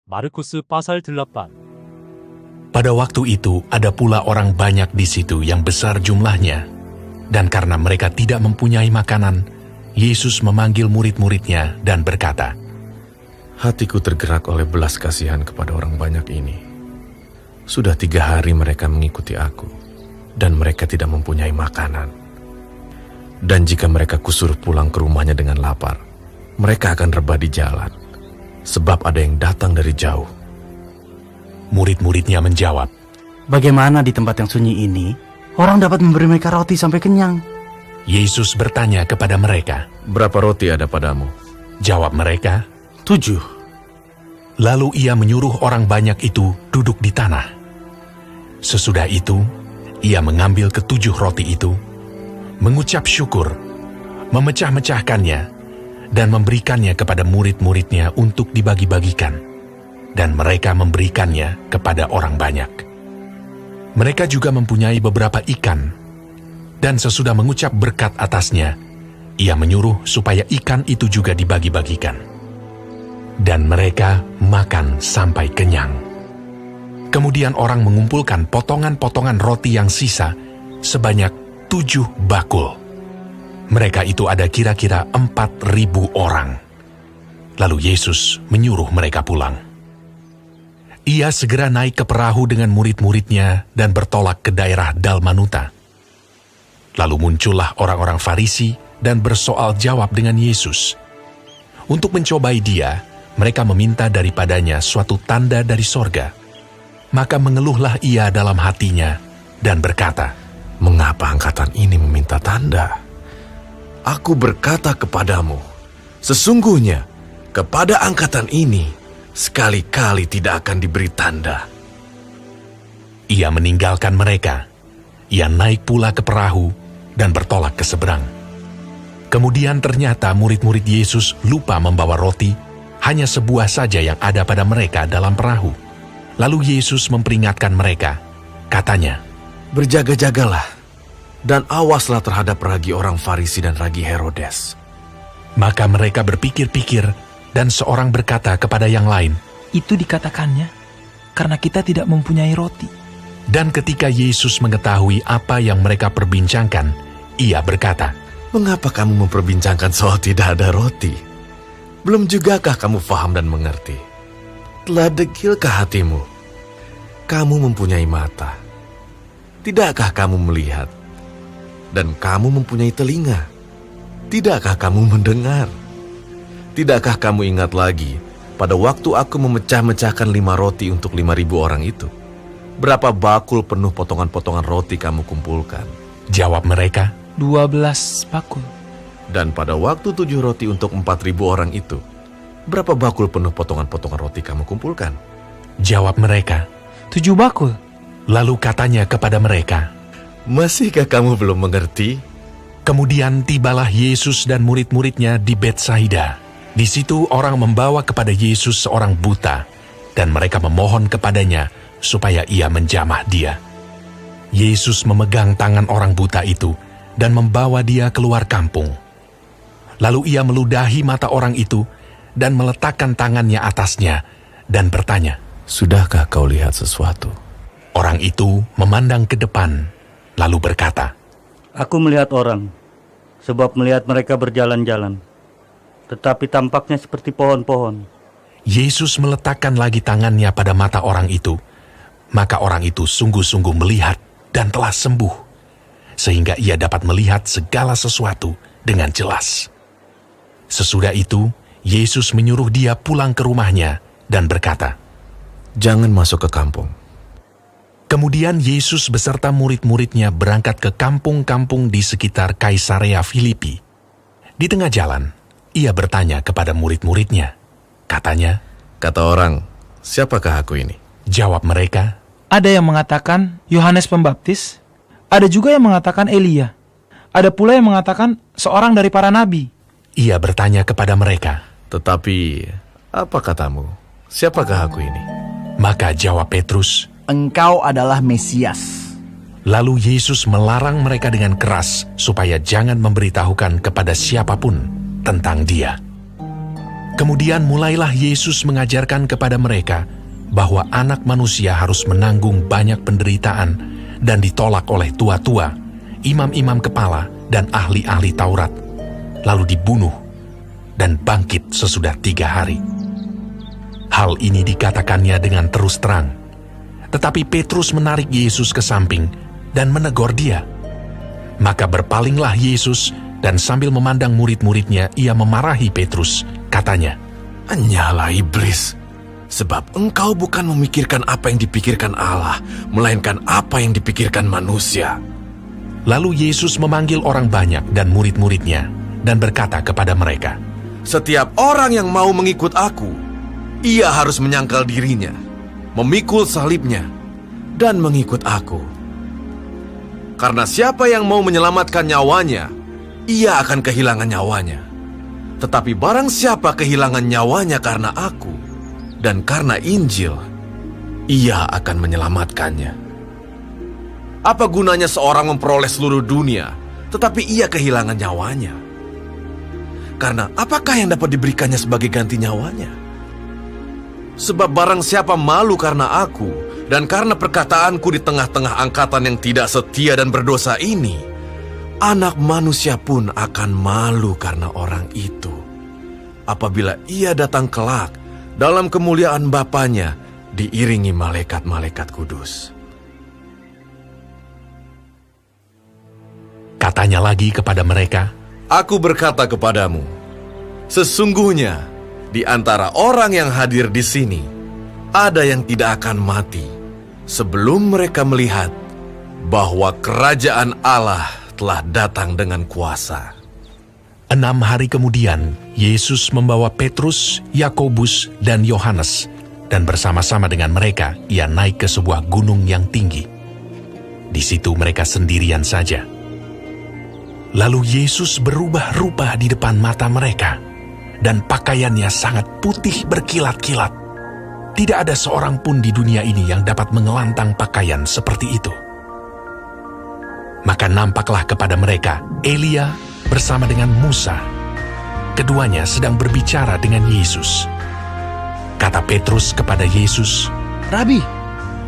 마르쿠스 빠살 들렀다. Pada waktu itu ada pula orang banyak di situ yang besar jumlahnya. Dan karena mereka tidak mempunyai makanan, Yesus memanggil murid-muridnya dan berkata, Hatiku tergerak oleh belas kasihan kepada orang banyak ini. Sudah 3 hari mereka mengikuti aku, dan mereka tidak mempunyai makanan. Dan jika mereka kusuruh pulang ke rumahnya dengan lapar, mereka akan rebah di jalan, sebab ada yang datang dari jauh. Murid-muridnya menjawab, Bagaimana di tempat yang sunyi ini, orang dapat memberi mereka roti sampai kenyang? Yesus bertanya kepada mereka. Berapa roti ada padamu? Jawab mereka, 7. Lalu ia menyuruh orang banyak itu duduk di tanah. Sesudah itu, ia mengambil ke-7 roti itu, mengucap syukur, memecah-mecahkannya, dan memberikannya kepada murid-muridnya untuk dibagi-bagikan. Dan mereka memberikannya kepada orang banyak. Mereka juga mempunyai beberapa ikan, dan sesudah mengucap berkat atasnya, ia menyuruh supaya ikan itu juga dibagi-bagikan. Dan mereka makan sampai kenyang. Kemudian orang mengumpulkan potongan-potongan roti yang sisa sebanyak 7 bakul. Mereka itu ada kira-kira 4.000 orang. Lalu Yesus menyuruh mereka pulang. Ia segera naik ke perahu dengan murid-muridnya dan bertolak ke daerah Dalmanuta. Lalu muncullah orang-orang Farisi dan bersoal jawab dengan Yesus. Untuk mencobai dia, mereka meminta daripadanya suatu tanda dari sorga. Maka mengeluhlah ia dalam hatinya dan berkata, Mengapa angkatan ini meminta tanda? Aku berkata kepadamu, sesungguhnya kepada angkatan ini sekali-kali tidak akan diberi tanda. Ia meninggalkan mereka. Ia naik pula ke perahu dan bertolak ke seberang. Kemudian ternyata murid-murid Yesus lupa membawa roti, hanya sebuah saja yang ada pada mereka dalam perahu. Lalu Yesus memperingatkan mereka, katanya, Berjaga-jagalah, dan awaslah terhadap ragi orang Farisi dan ragi Herodes. Maka mereka berpikir-pikir, dan seorang berkata kepada yang lain, Itu dikatakannya, karena kita tidak mempunyai roti. Dan ketika Yesus mengetahui apa yang mereka perbincangkan, ia berkata, Mengapa kamu memperbincangkan soal tidak ada roti? Belum jugakah kamu faham dan mengerti? Telah degilkah hatimu? Kamu mempunyai mata. Tidakkah kamu melihat? Dan kamu mempunyai telinga. Tidakkah kamu mendengar? Tidakkah kamu ingat lagi pada waktu aku memecah-mecahkan 5 roti untuk 5.000 orang itu? Berapa bakul penuh potongan-potongan roti kamu kumpulkan? Jawab mereka, 12 bakul. Dan pada waktu 7 roti untuk 4.000 orang itu, berapa bakul penuh potongan-potongan roti kamu kumpulkan? Jawab mereka, 7 bakul. lalu katanya kepada mereka, Masihkah kamu belum mengerti? Kemudian tibalah Yesus dan murid-muridnya di Betsaida. Di situ orang membawa kepada Yesus seorang buta, dan mereka memohon kepadanya supaya ia menjamah dia. Yesus memegang tangan orang buta itu dan membawa dia keluar kampung. Lalu ia meludahi mata orang itu dan meletakkan tangannya atasnya dan bertanya, Sudahkah kau lihat sesuatu? Orang itu memandang ke depan, lalu berkata, Aku melihat orang, sebab melihat mereka berjalan-jalan, tetapi tampaknya seperti pohon-pohon. Yesus meletakkan lagi tangannya pada mata orang itu, maka orang itu sungguh-sungguh melihat dan telah sembuh, sehingga ia dapat melihat segala sesuatu dengan jelas. Sesudah itu, Yesus menyuruh dia pulang ke rumahnya dan berkata, Jangan masuk ke kampung. Kemudian Yesus beserta murid-muridnya berangkat ke kampung-kampung di sekitar Kaisarea Filipi. Di tengah jalan, ia bertanya kepada murid-muridnya. Katanya, Kata orang, siapakah aku ini? jawab mereka, Ada yang mengatakan Yohanes Pembaptis, ada juga yang mengatakan Elia, ada pula yang mengatakan seorang dari para nabi. ia bertanya kepada mereka. Tetapi, apa katamu? Siapakah aku ini? Maka jawab Petrus, Engkau adalah Mesias. lalu Yesus melarang mereka dengan keras supaya jangan memberitahukan kepada siapapun tentang dia. Kemudian mulailah Yesus mengajarkan kepada mereka bahwa Anak Manusia harus menanggung banyak penderitaan dan ditolak oleh tua-tua, imam-imam kepala, dan ahli-ahli Taurat, lalu dibunuh dan bangkit sesudah 3 hari. Hal ini dikatakannya dengan terus terang. Tetapi Petrus menarik Yesus ke samping dan menegur dia. Maka berpalinglah Yesus dan sambil memandang murid-muridnya, ia memarahi Petrus. Katanya, "Hanyalah iblis, sebab engkau bukan memikirkan apa yang dipikirkan Allah, melainkan apa yang dipikirkan manusia." Lalu Yesus memanggil orang banyak dan murid-muridnya dan berkata kepada mereka, "Setiap orang yang mau mengikut aku, ia harus menyangkal dirinya, memikul salibnya, dan mengikut aku. Karena siapa yang mau menyelamatkan nyawanya, ia akan kehilangan nyawanya. Tetapi barang siapa kehilangan nyawanya karena aku dan karena Injil, ia akan menyelamatkannya. Apa gunanya seorang memperoleh seluruh dunia, tetapi ia kehilangan nyawanya? Karena apakah yang dapat diberikannya sebagai ganti nyawanya? Sebab barang siapa malu karena aku dan karena perkataanku di tengah-tengah angkatan yang tidak setia dan berdosa ini, Anak Manusia pun akan malu karena orang itu, apabila ia datang kelak dalam kemuliaan Bapanya diiringi malaikat-malaikat kudus." Katanya lagi kepada mereka, "Aku berkata kepadamu, sesungguhnya di antara orang yang hadir di sini, ada yang tidak akan mati sebelum mereka melihat bahwa kerajaan Allah telah datang dengan kuasa." 6 hari kemudian, Yesus membawa Petrus, Yakobus, dan Yohanes, dan bersama-sama dengan mereka, ia naik ke sebuah gunung yang tinggi. Di situ mereka sendirian saja. Lalu Yesus berubah rupa di depan mata mereka, dan pakaiannya sangat putih berkilat-kilat. Tidak ada seorang pun di dunia ini yang dapat mengelantang pakaian seperti itu. Maka nampaklah kepada mereka Elia bersama dengan Musa. Keduanya sedang berbicara dengan Yesus. Kata Petrus kepada Yesus, Rabi,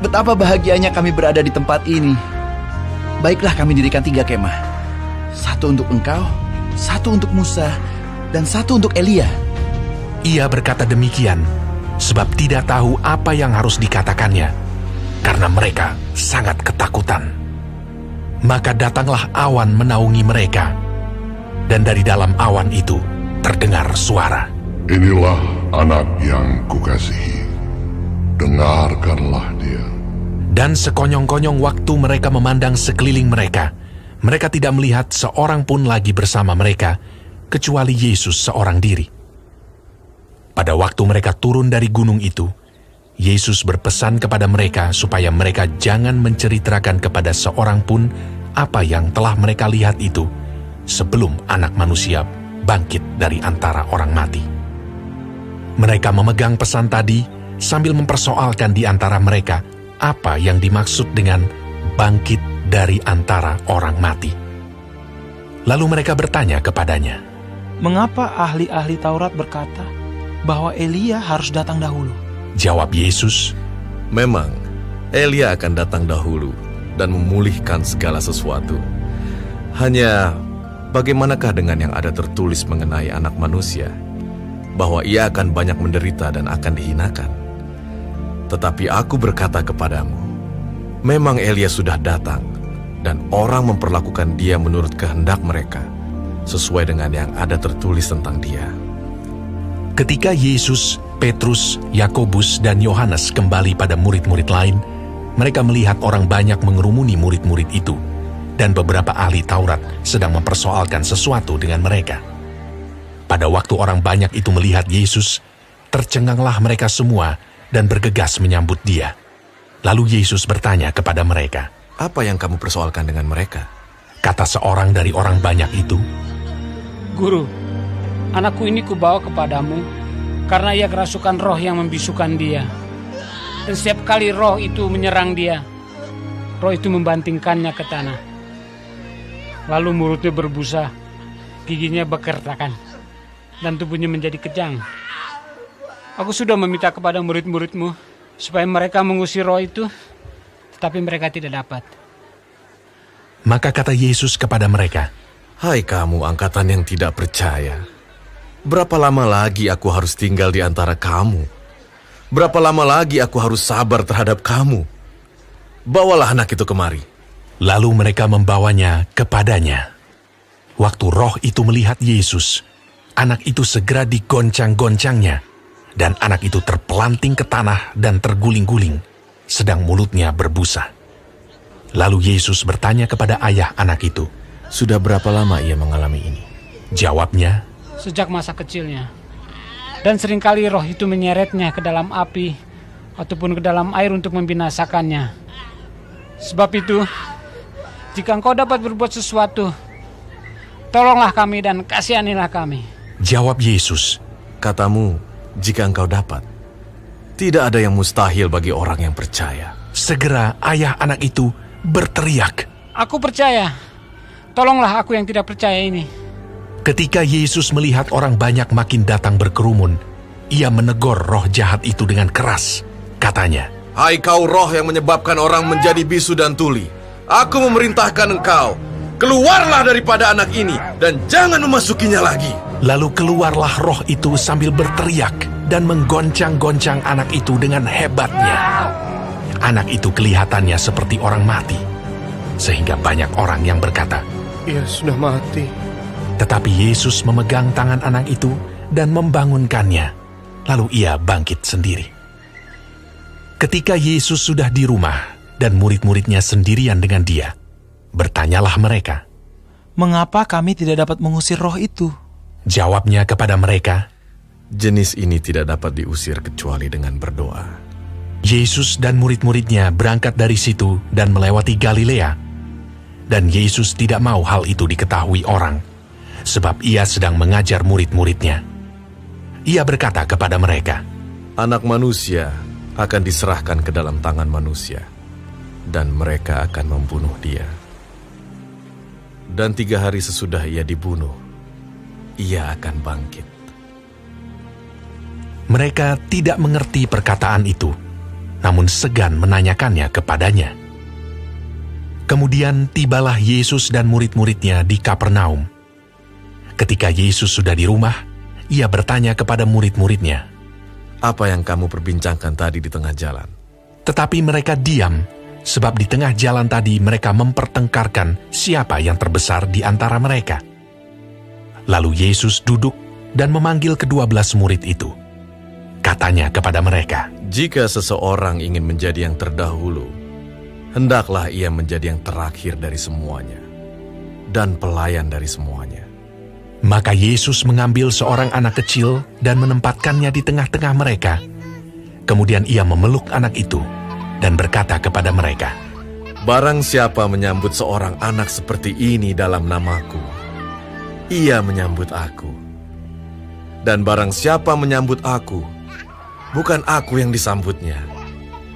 betapa bahagianya kami berada di tempat ini. Baiklah kami dirikan 3 kemah. 1 untuk engkau, 1 untuk Musa, dan 1 untuk Elia. Ia berkata demikian sebab tidak tahu apa yang harus dikatakannya, karena mereka sangat ketakutan. Maka datanglah awan menaungi mereka, dan dari dalam awan itu terdengar suara, "Inilah anak yang kukasihi, dengarkanlah dia." Dan sekonyong-konyong waktu mereka memandang sekeliling mereka, mereka tidak melihat seorang pun lagi bersama mereka, kecuali Yesus seorang diri. Pada waktu mereka turun dari gunung itu, Yesus berpesan kepada mereka supaya mereka jangan menceritakan kepada seorang pun apa yang telah mereka lihat itu, sebelum Anak Manusia bangkit dari antara orang mati. Mereka memegang pesan tadi sambil mempersoalkan di antara mereka apa yang dimaksud dengan bangkit dari antara orang mati. Lalu mereka bertanya kepadanya, Mengapa ahli-ahli Taurat berkata bahwa Elia harus datang dahulu? Jawab Yesus, "Memang Elia akan datang dahulu dan memulihkan segala sesuatu. Hanya bagaimanakah dengan yang ada tertulis mengenai Anak Manusia, bahwa ia akan banyak menderita dan akan dihinakan? Tetapi aku berkata kepadamu, memang Elia sudah datang, dan orang memperlakukan dia menurut kehendak mereka, sesuai dengan yang ada tertulis tentang dia." Ketika Yesus, Petrus, Yakobus, dan Yohanes kembali pada murid-murid lain, mereka melihat orang banyak mengerumuni murid-murid itu, dan beberapa ahli Taurat sedang mempersoalkan sesuatu dengan mereka. Pada waktu orang banyak itu melihat Yesus, tercenganglah mereka semua dan bergegas menyambut dia. Lalu Yesus bertanya kepada mereka, "Apa yang kamu persoalkan dengan mereka?" Kata seorang dari orang banyak itu, Guru, anakku ini kubawa kepadamu karena ia kerasukan roh yang membisukan dia. Dan setiap kali roh itu menyerang dia, roh itu membantingkannya ke tanah. Lalu mulutnya berbusa, giginya berkertakan, dan tubuhnya menjadi kejang. Aku sudah meminta kepada murid-muridmu supaya mereka mengusir roh itu, tetapi mereka tidak dapat. Maka kata Yesus kepada mereka, Hai kamu angkatan yang tidak percaya, berapa lama lagi aku harus tinggal di antara kamu? Berapa lama lagi aku harus sabar terhadap kamu? Bawalah anak itu kemari. Lalu mereka membawanya kepadanya. Waktu roh itu melihat Yesus, anak itu segera digoncang-goncangnya, dan anak itu terpelanting ke tanah dan terguling-guling, sedang mulutnya berbusa. Lalu Yesus bertanya kepada ayah anak itu, Sudah berapa lama ia mengalami ini? Jawabnya, Sejak masa kecilnya. Dan seringkali roh itu menyeretnya ke dalam api ataupun ke dalam air untuk membinasakannya. Sebab itu, jika engkau dapat berbuat sesuatu, tolonglah kami dan kasihanilah kami. Jawab Yesus, Katamu, jika engkau dapat. Tidak ada yang mustahil bagi orang yang percaya. segera ayah anak itu berteriak. Aku percaya, tolonglah aku yang tidak percaya ini. Ketika Yesus melihat orang banyak makin datang berkerumun, ia menegur roh jahat itu dengan keras. Katanya, Hai kau roh yang menyebabkan orang menjadi bisu dan tuli. Aku memerintahkan engkau, keluarlah daripada anak ini dan jangan memasukinya lagi. lalu keluarlah roh itu sambil berteriak dan menggoncang-goncang anak itu dengan hebatnya. Anak itu kelihatannya seperti orang mati, sehingga banyak orang yang berkata, Ia sudah mati. Tetapi Yesus memegang tangan anak itu dan membangunkannya, lalu ia bangkit sendiri. Ketika Yesus sudah di rumah dan murid-muridnya sendirian dengan dia, bertanyalah mereka. Mengapa kami tidak dapat mengusir roh itu? Jawabnya kepada mereka, Jenis ini tidak dapat diusir kecuali dengan berdoa. Yesus dan murid-muridnya berangkat dari situ dan melewati Galilea. Dan Yesus tidak mau hal itu diketahui orang, sebab ia sedang mengajar murid-muridnya. Ia berkata kepada mereka, Anak manusia akan diserahkan ke dalam tangan manusia, dan mereka akan membunuh dia. Dan 3 hari sesudah ia dibunuh, ia akan bangkit. Mereka tidak mengerti perkataan itu, namun segan menanyakannya kepadanya. Kemudian tibalah Yesus dan murid-muridnya di Kapernaum. Ketika Yesus sudah di rumah, ia bertanya kepada murid-muridnya, Apa yang kamu perbincangkan tadi di tengah jalan? tetapi mereka diam, sebab di tengah jalan tadi mereka mempertengkarkan siapa yang terbesar di antara mereka. Lalu Yesus duduk dan memanggil ke-12 murid itu. Katanya kepada mereka, Jika seseorang ingin menjadi yang terdahulu, hendaklah ia menjadi yang terakhir dari semuanya, dan pelayan dari semuanya. Maka Yesus mengambil seorang anak kecil dan menempatkannya di tengah-tengah mereka. Kemudian ia memeluk anak itu dan berkata kepada mereka, Barang siapa menyambut seorang anak seperti ini dalam namaku, ia menyambut aku. Dan barang siapa menyambut aku, bukan aku yang disambutnya,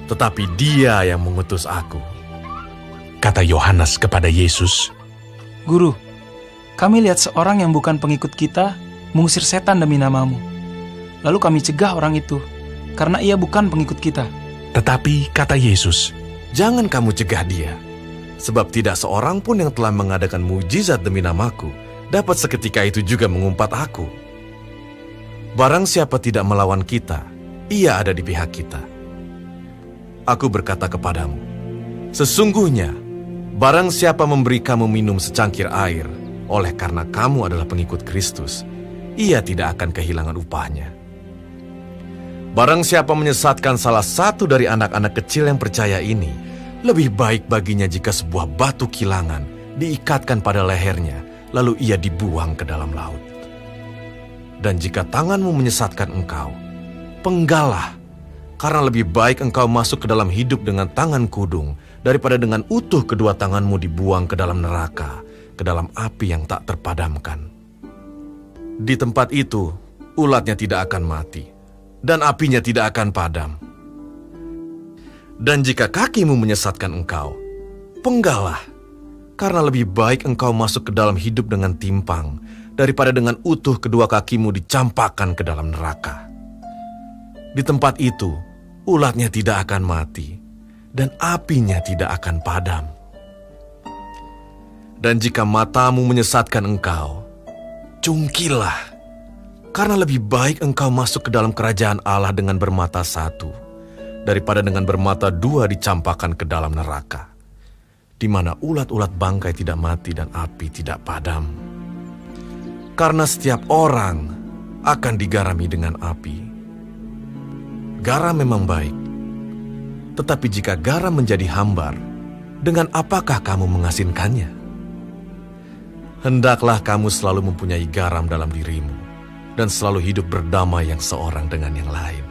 tetapi dia yang mengutus aku. kata Yohanes kepada Yesus, Guru, kami lihat seorang yang bukan pengikut kita mengusir setan demi namamu. Lalu kami cegah orang itu, karena ia bukan pengikut kita. tetapi kata Yesus, Jangan kamu cegah dia, sebab tidak seorang pun yang telah mengadakan mujizat demi namaku dapat seketika itu juga mengumpat aku. Barang siapa tidak melawan kita, ia ada di pihak kita. Aku berkata kepadamu, sesungguhnya, barang siapa memberi kamu minum secangkir air, oleh karena kamu adalah pengikut Kristus, ia tidak akan kehilangan upahnya. Barang siapa menyesatkan salah satu dari anak-anak kecil yang percaya ini, lebih baik baginya jika sebuah batu kilangan diikatkan pada lehernya, lalu ia dibuang ke dalam laut. Dan jika tanganmu menyesatkan engkau, penggalah, karena lebih baik engkau masuk ke dalam hidup dengan tangan kudung, daripada dengan utuh kedua tanganmu dibuang ke dalam neraka, ke dalam api yang tak terpadamkan. Di tempat itu, ulatnya tidak akan mati, dan apinya tidak akan padam. Dan jika kakimu menyesatkan engkau, penggalah, karena lebih baik engkau masuk ke dalam hidup dengan timpang, daripada dengan utuh kedua kakimu dicampakkan ke dalam neraka. Di tempat itu, ulatnya tidak akan mati, dan apinya tidak akan padam. Dan jika matamu menyesatkan engkau, cungkilah, karena lebih baik engkau masuk ke dalam kerajaan Allah dengan bermata satu, daripada dengan bermata dua dicampakkan ke dalam neraka, di mana ulat-ulat bangkai tidak mati dan api tidak padam. Karena setiap orang akan digarami dengan api. Garam memang baik, tetapi jika garam menjadi hambar, dengan apakah kamu mengasinkannya? Hendaklah kamu selalu mempunyai garam dalam dirimu, dan selalu hidup berdamai yang seorang dengan yang lain.